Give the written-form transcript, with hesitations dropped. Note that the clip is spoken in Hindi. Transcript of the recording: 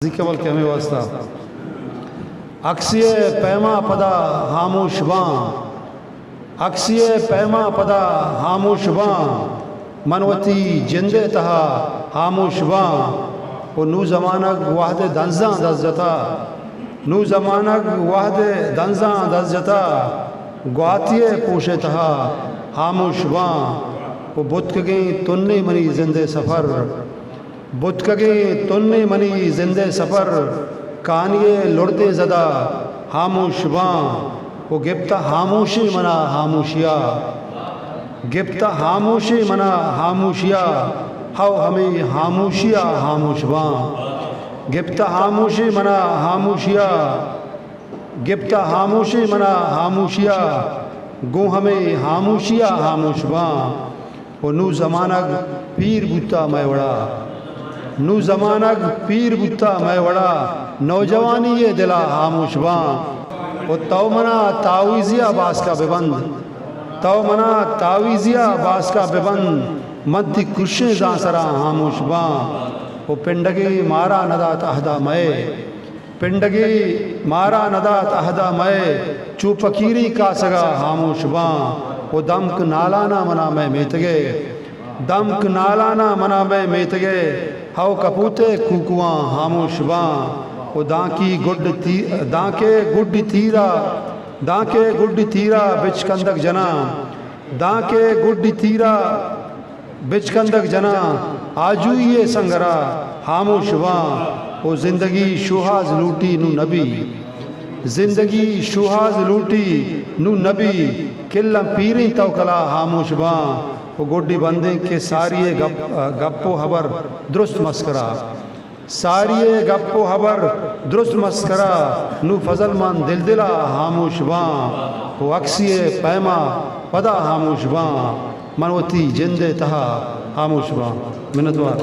जिकवल के हमें वास्ता अक्सिए पैमा पदा हामोश बां, अक्सिए पैमा पदा हामोश बां, मनवती जिंदे तहा हामोश बां। वो नू जमानक वाहदे दंजा दजता, नू जमानक वाहदे दंजा दजता, ग्वातिये पोशे तहा हामोश बां। वो बुतकगे तुन्ने मनी जिंदे सफ़र, बुतकगे तुन्ने मनी जिंदे सफ़र, कानिए लुड़दे ज़दा हामोश बां। वो गिप्ता हामोशी मना हामोशिया, गिप्ता हामोशी मना हामोशिया, हाओ हमें हामोशिया हामोश बां। गिप्ता हामोशी मना हामोशिया, गिप्ता हामोशी मना हामोशिया, गो हमें हामोशिया हामोश बां। वो नू जमानक पीर बुता मैवड़ा, नू जमानक पीर बुता मैवड़ा, नौजवानी ये दिला हामोश बां। वो तव मना तावीज़िया बास का बेबंद, तव मना तावीज़िया बास का बेबंद, मध्य कुशे जासरा हामोश बां। वो पिंडगे मारा नदात अहदा मय, पिंडगे मारा नदात अहदा मय, चूपकीरी का सगा हामोश बां। वो दमक नालाना मना मैं मेतगे, दमक नालाना मना मैं मेतगे, हाओ कपूते कुकुआ हामोश बां। वो दांकी गुड ती दांके गुड तीरा, दांके गुड तीरा बिचकंदक जना, दांके गुड तीरा बिचकंदक जना, आजू ये संगरा हामोश बां। वो जिंदगी शुहाज लूटी नू नबी, जिंदगी शुहाज लूटी नू नबी, किल्ला पीरी तवकला हामोश बां। वो गोडी बंदे के सारिये गप्पो हबर दुरुस्त मस्करा, सारिये गप्पो हबर दुरुस्त मस्करा, नू फजल मान दिल दिला हामोश बां। वो अक्सिए पैमा पदा हामोश बां, मनवती जिंदे तहा हामोश बां। मिन्नतवार।